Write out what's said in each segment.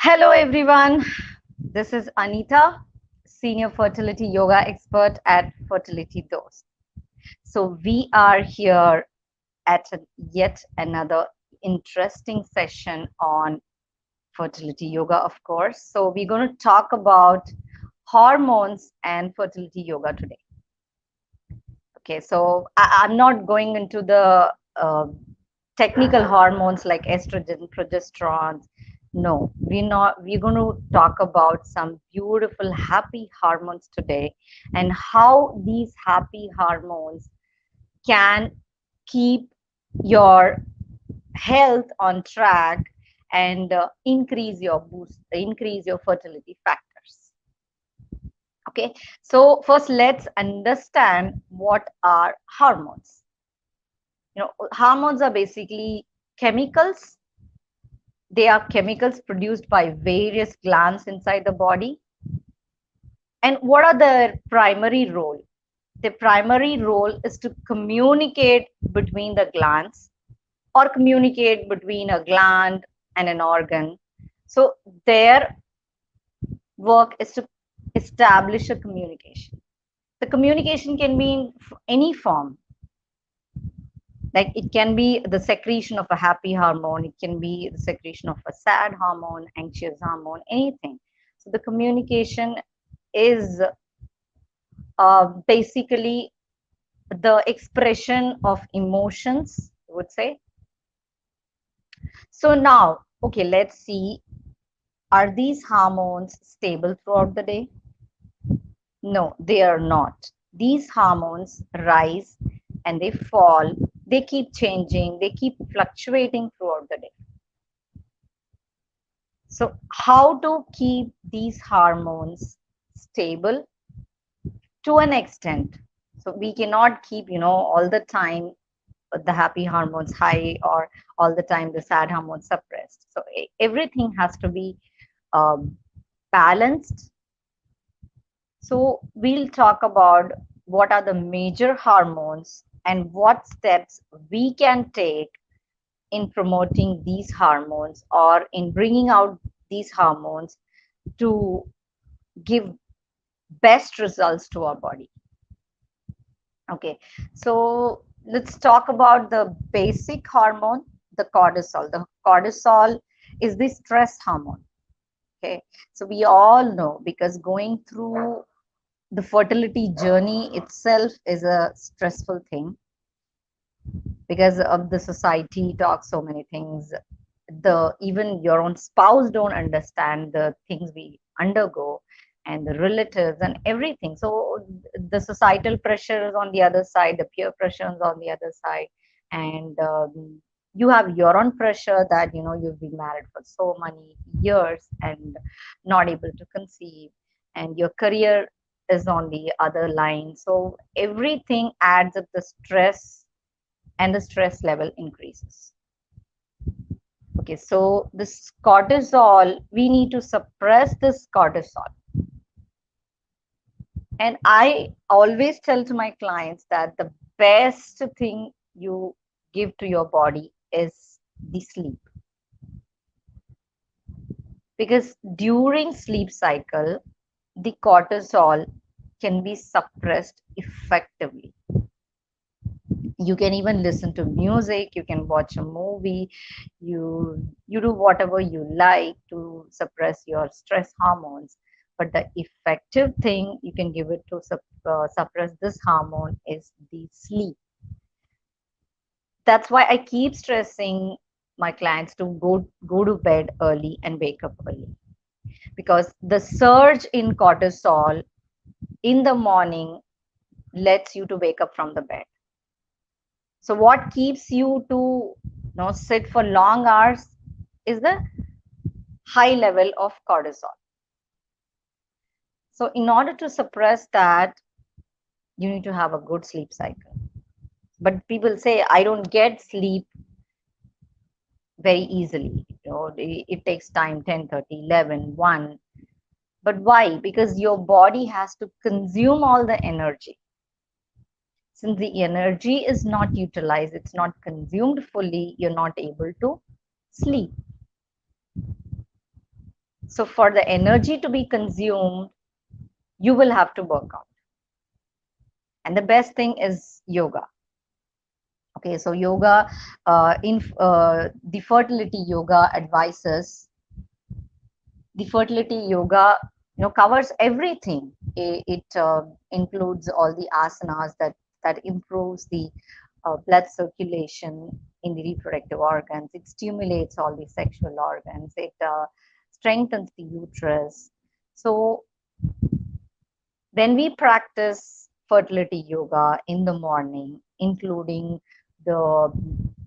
Hello, everyone. This is Anita, Senior Fertility Yoga Expert at Fertility Dose. So, we are here at yet another interesting session on fertility yoga, of course. So, we're going to talk about hormones and fertility yoga today. Okay, so I'm not going into the technical hormones like estrogen, progesterone. No, we're going to talk about some beautiful happy hormones today and how these happy hormones can keep your health on track and increase your fertility factors. Okay, so first let's understand what are hormones. Hormones are basically chemicals. They are chemicals produced by various glands inside the body. And what are their primary role? The primary role is to communicate between the glands or communicate between a gland and an organ. So their work is to establish a communication. The communication can be in any form. Like it can be the secretion of a happy hormone, it can be the secretion of a sad hormone, anxious hormone, anything. So the communication is basically the expression of emotions, I would say. So now, okay, let's see, are these hormones stable throughout the day? No, they are not. These hormones rise and they fall, they keep changing, they keep fluctuating throughout the day. So, how to keep these hormones stable? To an extent. So, we cannot keep, all the time the happy hormones high or all the time the sad hormones suppressed. So, everything has to be um, balanced. So, we'll talk about what are the major hormones and what steps we can take in promoting these hormones or in bringing out these hormones to give best results to our body. Okay, so let's talk about the basic hormone, the cortisol. The cortisol is the stress hormone. Okay, so we all know because going through the fertility journey itself is a stressful thing because of the society talks so many things. The even your own spouse don't understand the things we undergo, and the relatives and everything. So the societal pressure is on the other side, the peer pressure is on the other side, and you have your own pressure that you've been married for so many years and not able to conceive, and your career is on the other line. So everything adds up the stress, and the stress level increases. Okay, so this cortisol, we need to suppress this cortisol. And I always tell to my clients that the best thing you give to your body is the sleep. Because during sleep cycle, the cortisol can be suppressed effectively. You can even listen to music, you can watch a movie, you do whatever you like to suppress your stress hormones, but the effective thing you can give it to suppress this hormone is the sleep. That's why I keep stressing my clients to go to bed early and wake up early, because the surge in cortisol in the morning lets you to wake up from the bed. So what keeps you to sit for long hours is the high level of cortisol. So in order to suppress that, you need to have a good sleep cycle. But people say, I don't get sleep very easily. It takes time, 10:30, 11, 1. But why? Because your body has to consume all the energy. Since the energy is not utilized, it's not consumed fully, you're not able to sleep. So for the energy to be consumed, you will have to work out. And the best thing is yoga. Okay, so yoga, in the fertility yoga advices, the fertility yoga, covers everything. It includes all the asanas that improves the blood circulation in the reproductive organs. It stimulates all the sexual organs. It strengthens the uterus. So when we practice fertility yoga in the morning, including the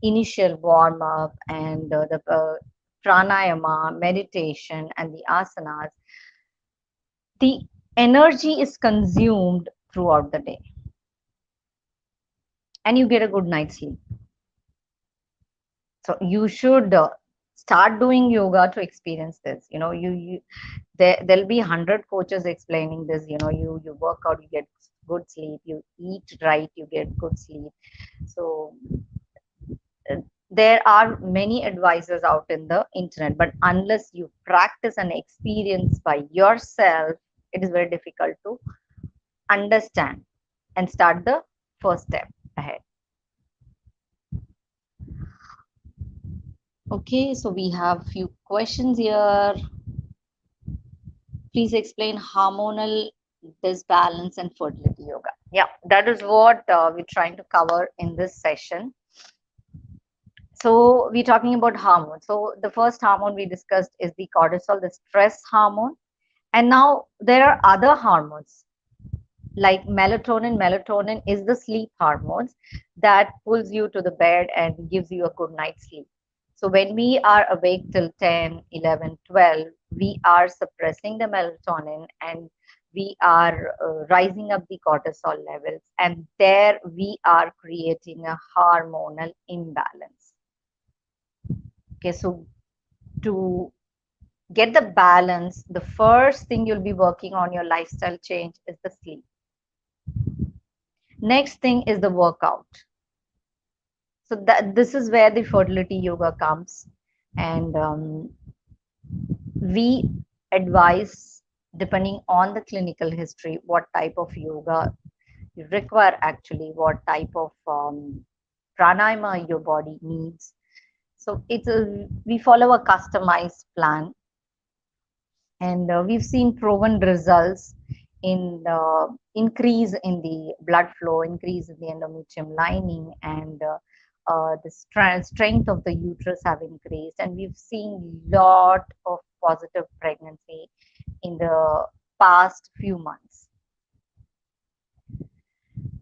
initial warm up and the pranayama, meditation, and the asanas, the energy is consumed throughout the day and you get a good night's sleep. So you should start doing yoga to experience this. There'll be 100 coaches explaining this. You work out, you get good sleep. You eat right, you get good sleep. So uh, there are many advisors out in the internet, but unless you practice and experience by yourself, it is very difficult to understand and start the first step ahead. Okay, so we have few questions here. Please explain hormonal disbalance and fertility yoga. Yeah, that is what we're trying to cover in this session. So we're talking about hormones. So the first hormone we discussed is the cortisol, the stress hormone. And now there are other hormones like melatonin. Melatonin is the sleep hormones that pulls you to the bed and gives you a good night's sleep. So when we are awake till 10, 11, 12, we are suppressing the melatonin and we are rising up the cortisol levels, and there we are creating a hormonal imbalance. Okay, so to get the balance, the first thing you'll be working on your lifestyle change is the sleep. Next thing is the workout. So that this is where the fertility yoga comes, and we advise, depending on the clinical history, what type of yoga you require, actually what type of pranayama your body needs. So we follow a customized plan, and we've seen proven results in the increase in the blood flow, increase in the endometrium lining, and the strength of the uterus have increased, and we've seen lot of positive pregnancy in the past few months.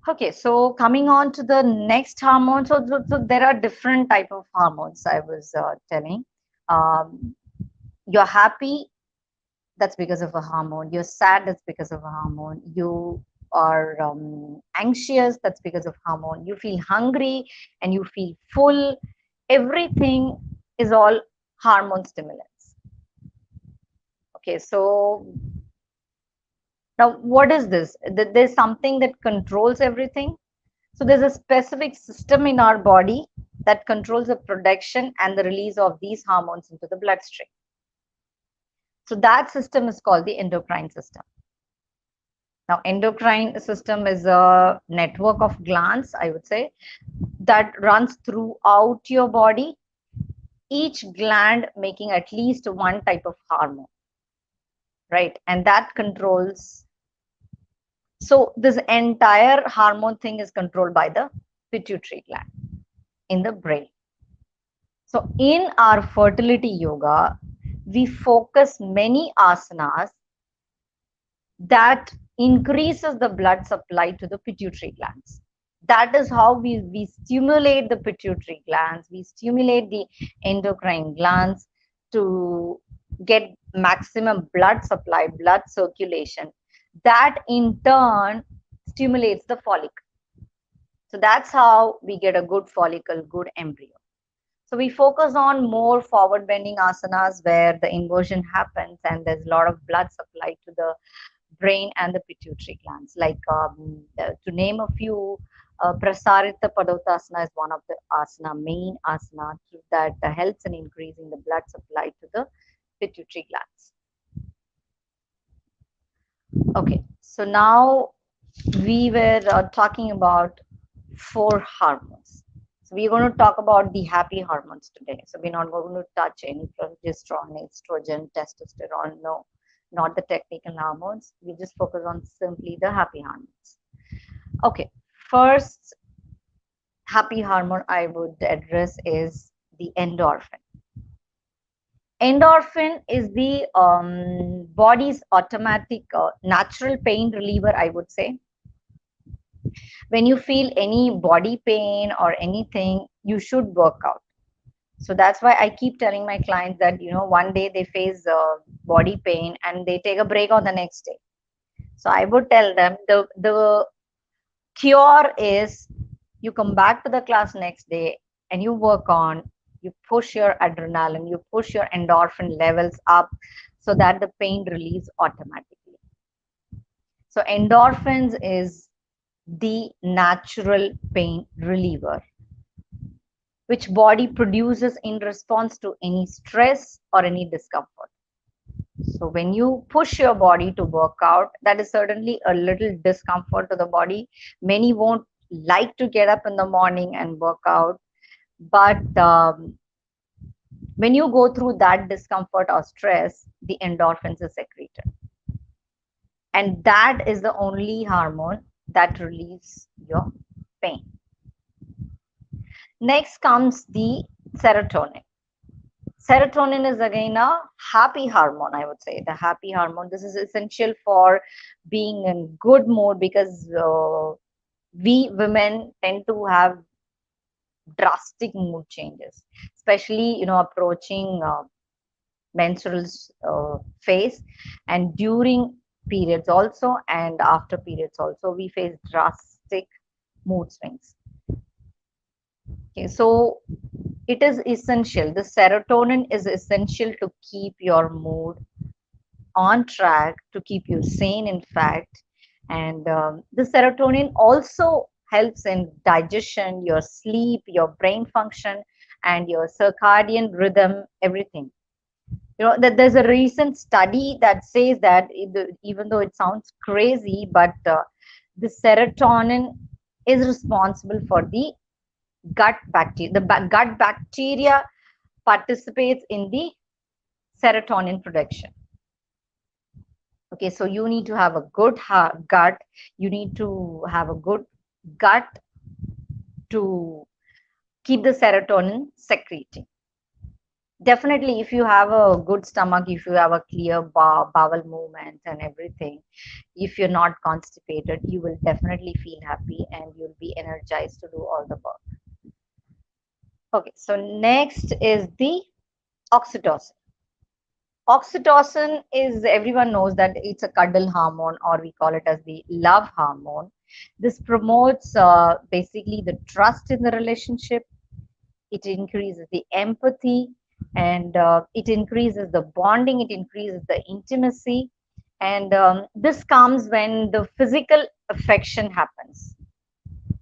Okay, so coming on to the next hormone. So there are different type of hormones I was telling. You're happy, that's because of a hormone. You're sad, that's because of a hormone. You are anxious, that's because of hormone. You feel hungry and you feel full. Everything is all hormone stimulants. Okay, so now what is this? There's something that controls everything. So there's a specific system in our body that controls the production and the release of these hormones into the bloodstream. So that system is called the endocrine system. Now, endocrine system is a network of glands, I would say, that runs throughout your body, each gland making at least one type of hormone, right? And that controls. So this entire hormone thing is controlled by the pituitary gland in the brain. So in our fertility yoga, we focus many asanas that increases the blood supply to the pituitary glands. That is how we stimulate the pituitary glands, we stimulate the endocrine glands to get maximum blood supply, blood circulation. That in turn stimulates the follicle. So that's how we get a good follicle, good embryo. So we focus on more forward bending asanas where the inversion happens and there's a lot of blood supply to the brain and the pituitary glands. Like to name a few, Prasarita Padottasana is one of the main asana that helps in increasing the blood supply to the pituitary glands. Okay, so now we were talking about four hormones. So we're going to talk about the happy hormones today. So we're not going to touch any progesterone, estrogen, testosterone. No, not the technical hormones. We just focus on simply the happy hormones. Okay, first happy hormone I would address is the endorphin. Endorphin is the body's automatic natural pain reliever, I would say. When you feel any body pain or anything, you should work out. So that's why I keep telling my clients that, one day they face body pain and they take a break on the next day. So I would tell them the cure is you come back to the class next day and you work on, you push your adrenaline, you push your endorphin levels up so that the pain relieves automatically. So endorphins is the natural pain reliever which body produces in response to any stress or any discomfort. So when you push your body to work out, that is certainly a little discomfort to the body. Many won't like to get up in the morning and work out, but when you go through that discomfort or stress, the endorphins are secreted. And that is the only hormone that relieves your pain. Next comes the serotonin. Serotonin is again a happy hormone, I would say. The happy hormone, this is essential for being in good mood because we women tend to have drastic mood changes, especially approaching menstrual phase, and during periods also, and after periods also we face drastic mood swings. Okay, so it is essential. The serotonin is essential to keep your mood on track, to keep you sane, in fact. And the serotonin also helps in digestion, your sleep, your brain function, and your circadian rhythm, everything. That there's a recent study that says that even though it sounds crazy, but the serotonin is responsible for the gut bacteria. The gut bacteria participates in the serotonin production. Okay, so you need to have a good gut. You need to have a good gut to keep the serotonin secreting. Definitely, if you have a good stomach, if you have a clear bowel movement and everything, if you're not constipated, you will definitely feel happy and you'll be energized to do all the work. Okay, so next is the oxytocin. Oxytocin is, everyone knows that it's a cuddle hormone, or we call it as the love hormone. This promotes basically the trust in the relationship. It increases the empathy, and it increases the bonding, it increases the intimacy. And this comes when the physical affection happens.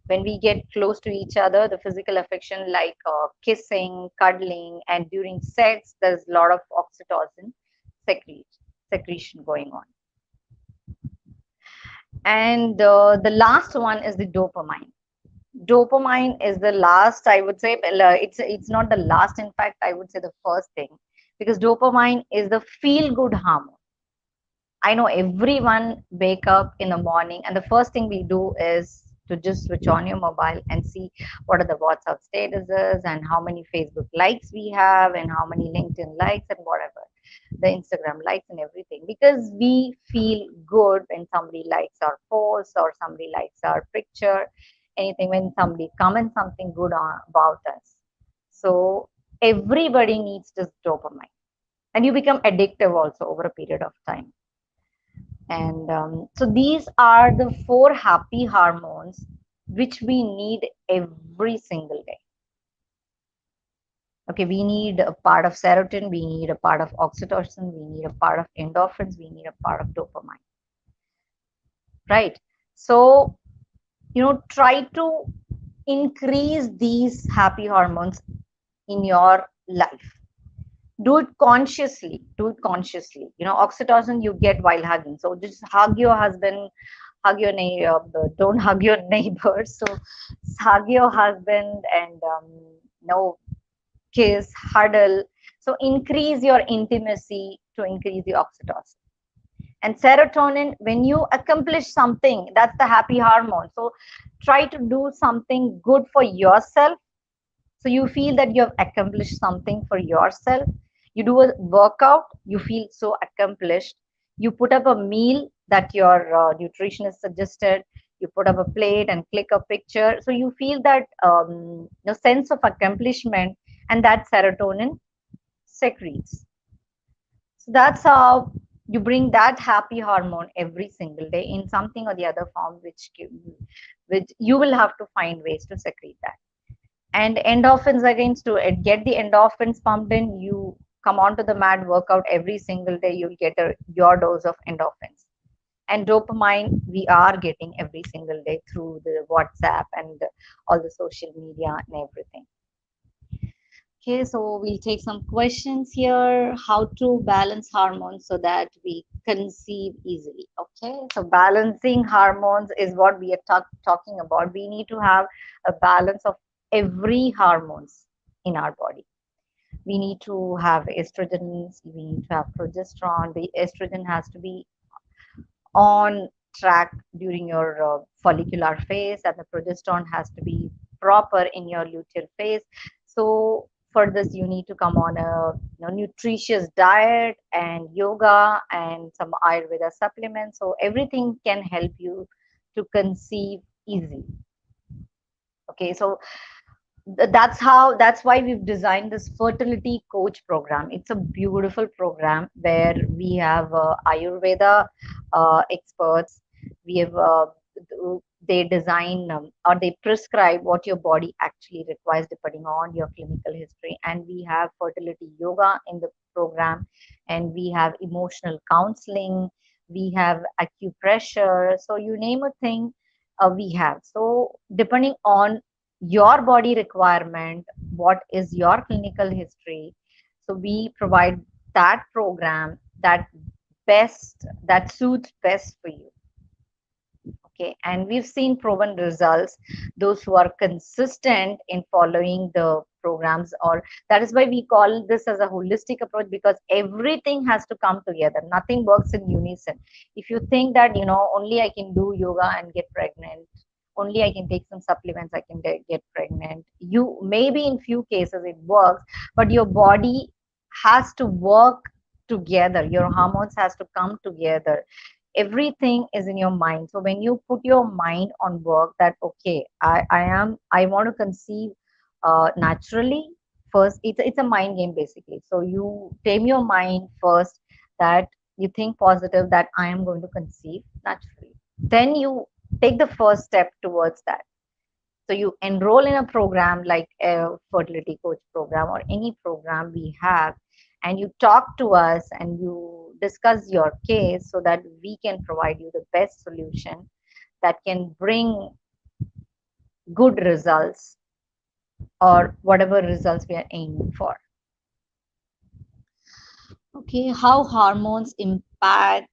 When we get close to each other, the physical affection like kissing, cuddling, and during sex, there's a lot of oxytocin secretion going on. And the last one is the dopamine. Dopamine is the last, I would say. It's not the last, in fact I would say the first thing, because dopamine is the feel good hormone. I know everyone wake up in the morning and the first thing we do is to just switch on your mobile and see what are the WhatsApp statuses and how many Facebook likes we have and how many LinkedIn likes and whatever, the Instagram likes and everything, because we feel good when somebody likes our post or somebody likes our picture, anything, when somebody comments something good about us. So everybody needs this dopamine, and you become addictive also over a period of time. And so these are the four happy hormones which we need every single day. Okay, we need a part of serotonin, we need a part of oxytocin, we need a part of endorphins, we need a part of dopamine. Right? So, try to increase these happy hormones in your life. Do it consciously. Do it consciously. You know, oxytocin you get while hugging. So just hug your husband, hug your neighbor. Don't hug your neighbor. So hug your husband and kiss, huddle. So increase your intimacy to increase the oxytocin. And serotonin, when you accomplish something, that's the happy hormone. So try to do something good for yourself. So you feel that you have accomplished something for yourself. You do a workout, you feel so accomplished. You put up a meal that your nutritionist suggested. You put up a plate and click a picture. So you feel that sense of accomplishment, and that serotonin secretes. So that's how you bring that happy hormone every single day in something or the other form, which you will have to find ways to secrete that. And endorphins, again, to get the endorphins pumped in, you come onto the mat, workout every single day, you'll get your dose of endorphins. And dopamine, we are getting every single day through the WhatsApp and all the social media and everything. Okay, so we'll take some questions here. How to balance hormones so that we conceive easily. Okay, so balancing hormones is what we are talking about. We need to have a balance of every hormones in our body. We need to have estrogens, we need to have progesterone. The estrogen has to be on track during your follicular phase, and the progesterone has to be proper in your luteal phase. So for this you need to come on a nutritious diet and yoga and some ayurveda supplements, so everything can help you to conceive easily. Okay, so that's why we've designed this fertility coach program. It's a beautiful program where we have ayurveda experts. We have they design or they prescribe what your body actually requires depending on your clinical history. And we have fertility yoga in the program, and we have emotional counseling, we have acupressure. So you name a thing, we have. So depending on your body requirement, what is your clinical history, so we provide that program that suits best for you. Okay, and we've seen proven results, those who are consistent in following the programs. Or that is why we call this as a holistic approach, because everything has to come together, nothing works in unison. If you think that only I can do yoga and get pregnant, only I can take some supplements, I can get pregnant, you maybe in few cases it works, but your body has to work together, your hormones has to come together. Everything is in your mind. So when you put your mind on work, that okay, I want to conceive naturally. First, it's a mind game basically. So you tame your mind first, that you think positive that I am going to conceive naturally. Then you take the first step towards that. So you enroll in a program like a fertility coach program or any program we have, and you talk to us and you discuss your case so that we can provide you the best solution that can bring good results, or whatever results we are aiming for. Okay, how hormones impact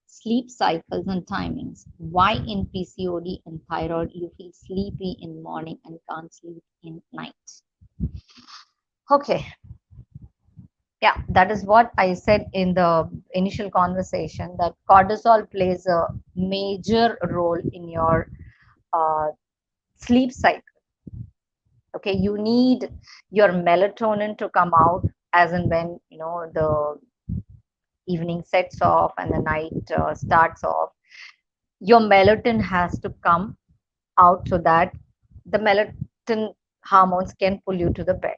sleep cycles and timings. Why in PCOD and thyroid you feel sleepy in morning and can't sleep in night? Okay, yeah, that is what I said in the initial conversation, that cortisol plays a major role in your uh, sleep cycle. Okay, you need your melatonin to come out as and when the evening sets off and the night starts off. Your melatonin has to come out so that the melatonin hormones can pull you to the bed.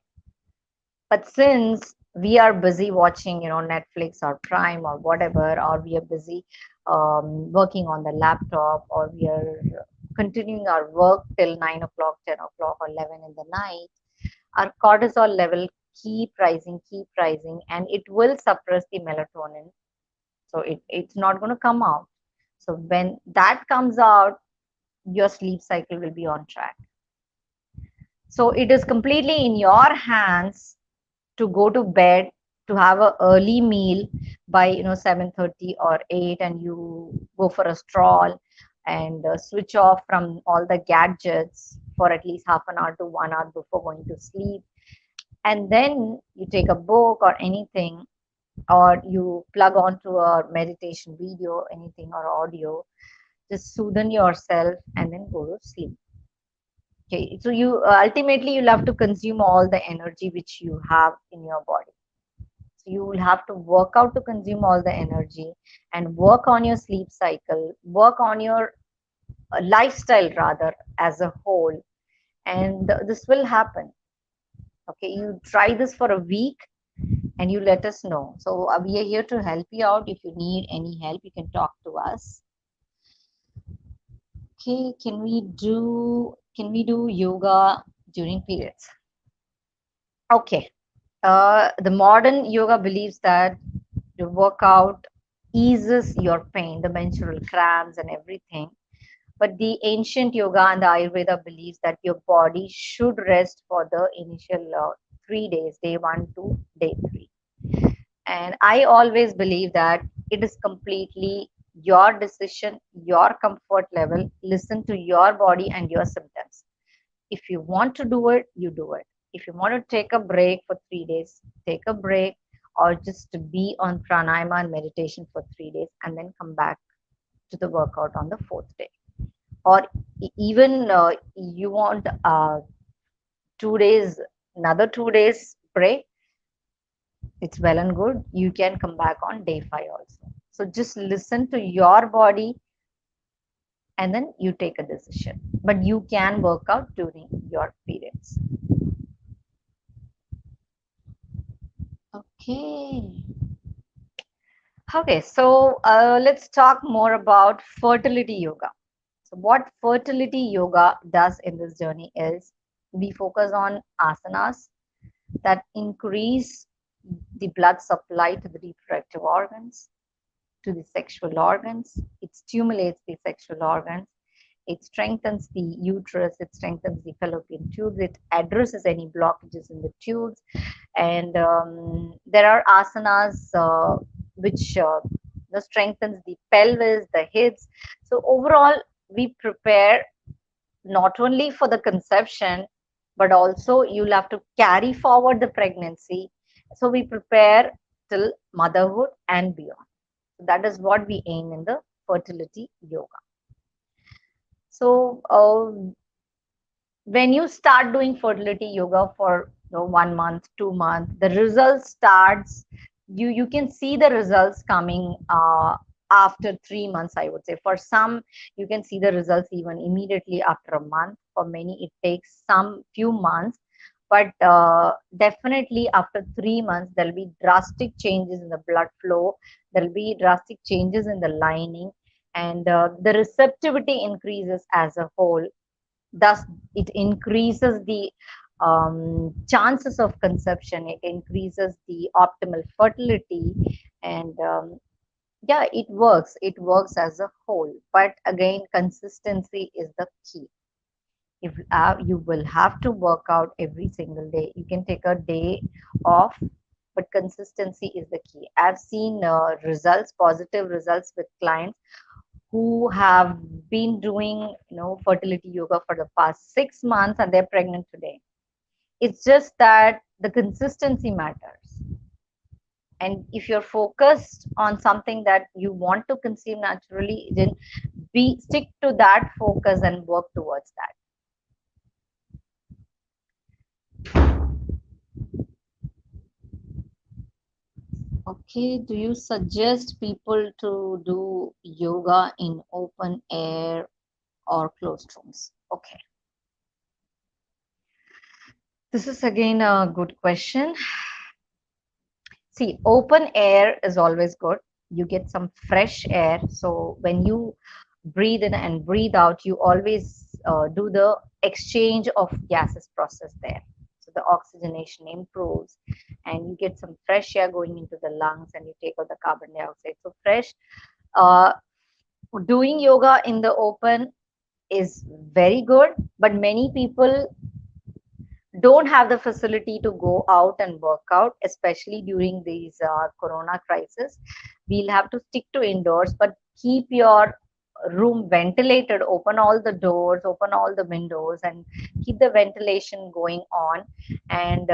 But since we are busy watching Netflix or Prime or whatever, or we are busy working on the laptop, or we are continuing our work till 9 o'clock, 10 o'clock, or 11 in the night, our cortisol level keep rising, and it will suppress the melatonin. So it's not going to come out. So when that comes out, your sleep cycle will be on track. So it is completely in your hands to go to bed to have a early meal by 7:30 or 8, and you go for a stroll and switch off from all the gadgets for at least half an hour to 1 hour before going to sleep, and then you take a book or anything, or you plug onto a meditation video, anything, or audio, just soothe yourself and then go to sleep. Okay, so you ultimately you'll have to consume all the energy which you have in your body. So you will have to work out to consume all the energy, and work on your sleep cycle, work on your lifestyle rather as a whole, and this will happen. Okay, you try this for a week and you let us know. So we are here to help you out. If you need any help, you can talk to us. Okay, can we do yoga during periods? Okay. The modern yoga believes that the workout eases your pain, the menstrual cramps and everything. But the ancient yoga and the Ayurveda believes that your body should rest for the initial 3 days, day one to day three. And I always believe that it is completely your decision, your comfort level. Listen to your body and your symptoms. If you want to do it, you do it. If you want to take a break for 3 days, take a break, or just to be on pranayama and meditation for 3 days and then come back to the workout on the fourth day. Or even you want 2 days, another 2 days break, it's well and good. You can come back on day five also. So just listen to your body and then you take a decision. But you can work out during your periods. Okay. Okay, so let's talk more about fertility yoga. So, what fertility yoga does in this journey is we focus on asanas that increase the blood supply to the reproductive organs, to the sexual organs. It stimulates the sexual organs. It strengthens the uterus. It strengthens the fallopian tubes. It addresses any blockages in the tubes. And there are asanas which strengthens the pelvis, the hips. So overall, we prepare not only for the conception, but also you'll have to carry forward the pregnancy. So we prepare till motherhood and beyond. So that is what we aim in the fertility yoga. So when you start doing fertility yoga for 1 month, 2 months, the results starts. You can see the results coming after 3 months. I would say for some you can see the results even immediately after a month. For many it takes some few months, but definitely after 3 months there'll be drastic changes in the blood flow. There'll be drastic changes in the lining, and the receptivity increases as a whole. Thus it increases the chances of conception. It increases the optimal fertility, and yeah, it works as a whole. But again, consistency is the key. If you will have to work out every single day, you can take a day off, but consistency is the key. I've seen results, positive results with clients who have been doing fertility yoga for the past 6 months and they're pregnant today. It's just that the consistency matters. And if you're focused on something that you want to conceive naturally, then be stick to that focus and work towards that. Okay, do you suggest people to do yoga in open air or closed rooms? Okay, this is again a good question. See, open air is always good. You get some fresh air. So when you breathe in and breathe out, you always do the exchange of gases process there. So the oxygenation improves and you get some fresh air going into the lungs and you take out the carbon dioxide. So fresh. Uh, Doing yoga in the open is very good, but many people don't have the facility to go out and work out, especially during these corona crisis, we'll have to stick to indoors, but keep your room ventilated, open all the doors, open all the windows, and keep the ventilation going on. And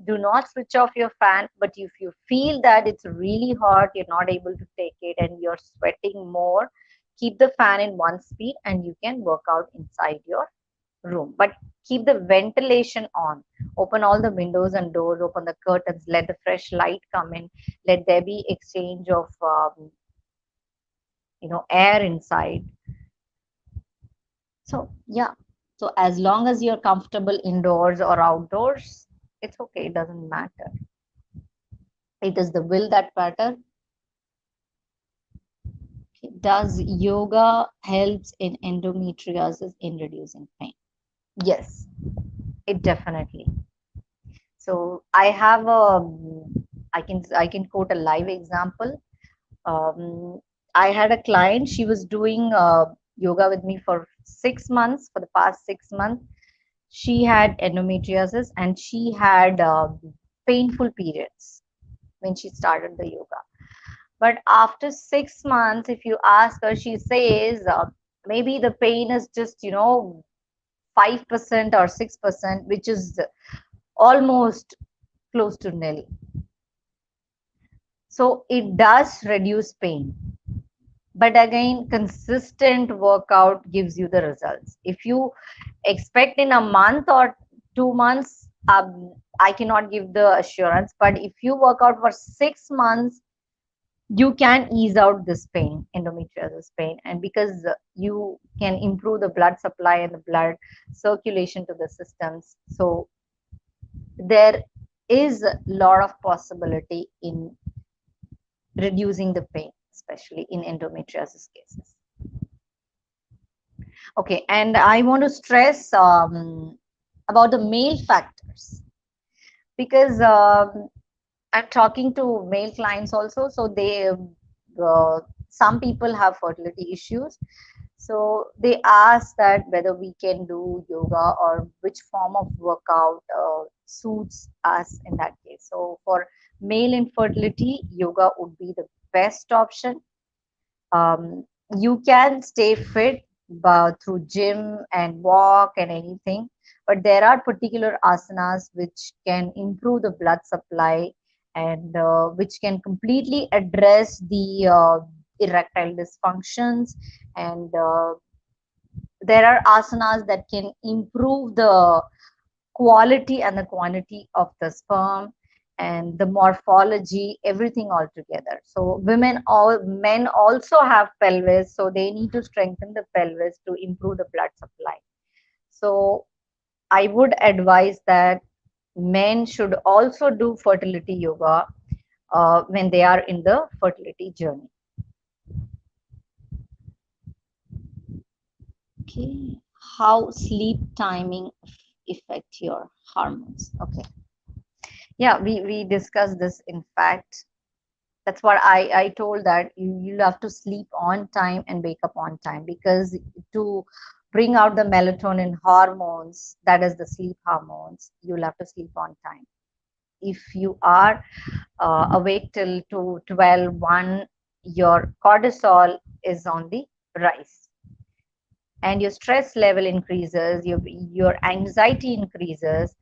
do not switch off your fan. But if you feel that it's really hot, you're not able to take it, and you're sweating more, keep the fan in one speed and you can work out inside your room. But keep the ventilation on. Open all the windows and doors, open the curtains, let the fresh light come in, let there be exchange of air inside. So yeah, so as long as you're comfortable indoors or outdoors, it's okay, it doesn't matter. It is the will that matter. Okay. Does yoga helps in endometriosis in reducing pain? Yes, it definitely. So I have I can quote a live example. Um, I had a client. She was doing yoga with me for 6 months. For the past 6 months, she had endometriosis and she had painful periods when she started the yoga. But after 6 months, if you ask her, she says maybe the pain is just 5% or 6%, which is almost close to nil. So it does reduce pain. But again, consistent workout gives you the results. If you expect in a month or 2 months, I cannot give the assurance. But if you work out for 6 months, you can ease out this pain, endometriosis pain, and because you can improve the blood supply and the blood circulation to the systems. So there is a lot of possibility in reducing the pain, especially in endometriosis cases. Okay, and I want to stress about the male factors, because I'm talking to male clients also. So some people have fertility issues. So they ask that whether we can do yoga or which form of workout suits us in that case. So for male infertility, yoga would be the best option. You can stay fit through gym and walk and anything, but there are particular asanas which can improve the blood supply and which can completely address the erectile dysfunctions. And there are asanas that can improve the quality and the quantity of the sperm and the morphology, everything all together. So men also have pelvis, so they need to strengthen the pelvis to improve the blood supply. So I would advise that men should also do fertility yoga when they are in the fertility journey. Okay, how sleep timing affect your hormones? Okay, yeah, we discussed this. In fact, that's what I told, that you have to sleep on time and wake up on time, because to bring out the melatonin hormones, that is the sleep hormones, you'll have to sleep on time. If you are awake till 2 12 1, your cortisol is on the rise and your stress level increases, your anxiety increases,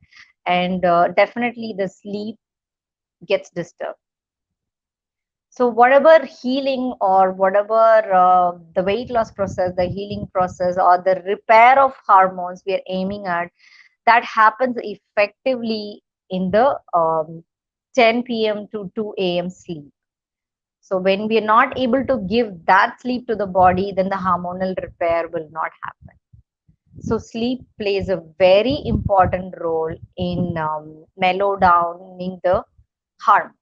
and definitely the sleep gets disturbed. So whatever healing or whatever the weight loss process, the healing process, or the repair of hormones we are aiming at, that happens effectively in the 10 p.m. to 2 a.m. sleep. So when we are not able to give that sleep to the body, then the hormonal repair will not happen. So sleep plays a very important role in mellow downing the hormones.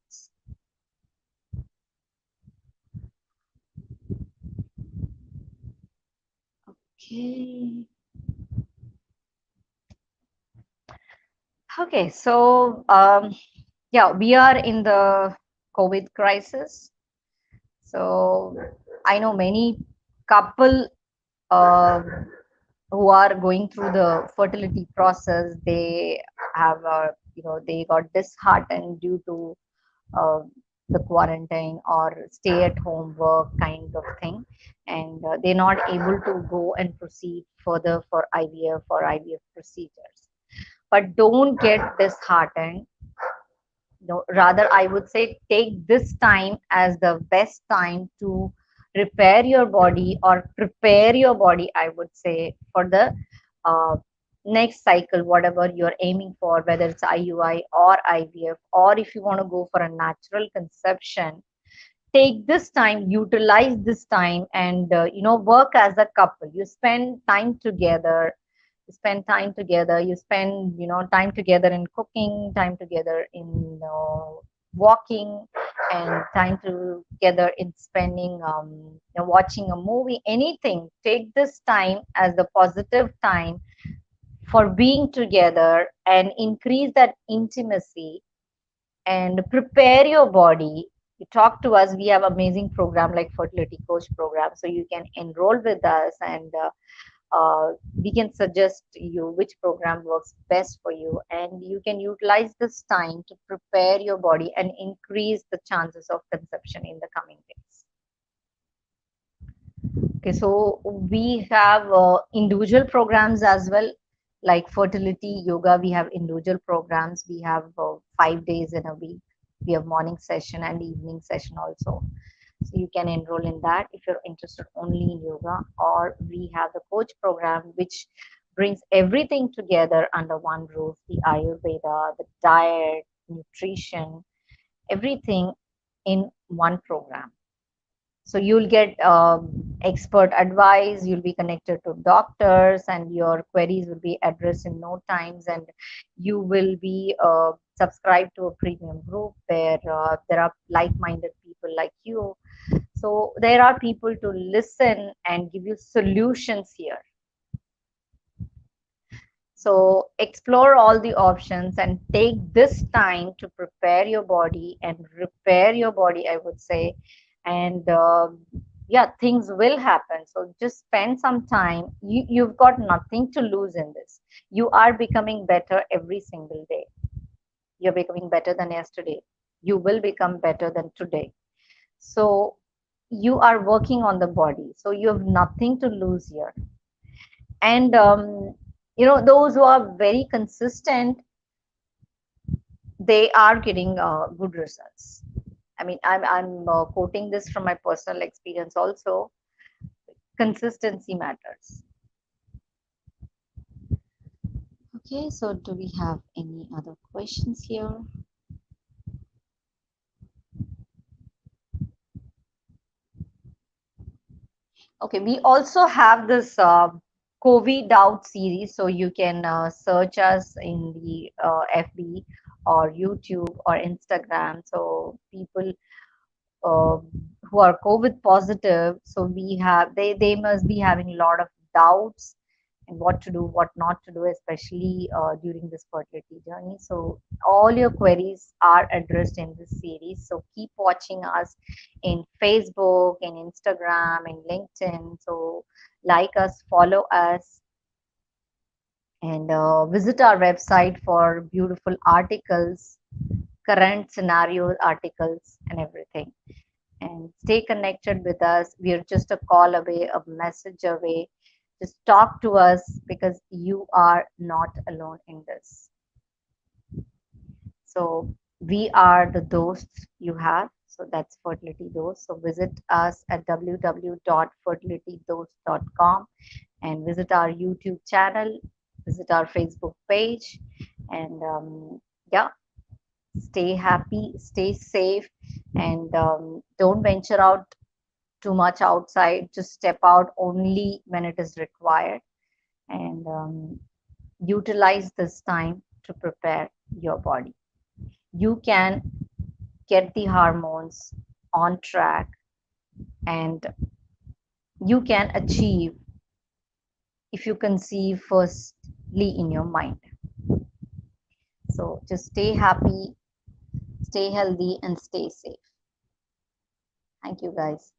Okay. Okay, so yeah, we are in the COVID crisis. So I know many couple uh, who are going through the fertility process, they have they got disheartened due to uh, the quarantine or stay at home work kind of thing, and they're not able to go and proceed further for IVF or IVF procedures. But don't get disheartened. No, rather, I would say take this time as the best time to repair your body or prepare your body, I would say, for the uh, next cycle, whatever you're aiming for, whether it's IUI or IVF, or if you want to go for a natural conception. Take this time, utilize this time, and work as a couple. You spend time together, you spend time together in cooking, time together in walking, and time together in spending watching a movie, anything. Take this time as the positive time for being together and increase that intimacy and prepare your body. You talk to us. We have amazing program like fertility coach program, so you can enroll with us, and we can suggest you which program works best for you, and you can utilize this time to prepare your body and increase the chances of conception in the coming days. Okay, so we have individual programs as well, like fertility yoga. We have individual programs. We have 5 days in a week. We have morning session and evening session also. So you can enroll in that if you're interested only in yoga. Or we have the coach program, which brings everything together under one roof: the Ayurveda, the diet, nutrition, everything in one program. So you'll get expert advice, you'll be connected to doctors, and your queries will be addressed in no times. And you will be subscribed to a premium group where there are like-minded people like you. So there are people to listen and give you solutions here. So explore all the options and take this time to prepare your body and repair your body, I would say. And yeah, things will happen. So just spend some time. You've got nothing to lose in this. You are becoming better every single day. You're becoming better than yesterday. You will become better than today. So you are working on the body. So you have nothing to lose here. And those who are very consistent, they are getting good results. I mean, I'm quoting this from my personal experience also. Consistency matters. Okay, so do we have any other questions here? Okay, we also have this COVID Doubt series, so you can search us in the FB or YouTube or Instagram. So people uh, who are COVID positive, so they must be having a lot of doubts and what to do, what not to do, especially during this fertility journey. So all your queries are addressed in this series. So keep watching us in Facebook, in Instagram, in LinkedIn. So like us, follow us, and visit our website for beautiful articles, current scenario articles, and everything. And stay connected with us. We are just a call away, a message away. Just talk to us, because you are not alone in this. So we are the dosts you have. So that's Fertility Dose. So visit us at www.fertilitydose.com and visit our YouTube channel, visit our Facebook page, and yeah, stay happy, stay safe, and don't venture out too much outside. Just step out only when it is required, and utilize this time to prepare your body. You can get the hormones on track, and you can achieve if you conceive firstly in your mind. So just stay happy, stay healthy, and stay safe. Thank you, guys.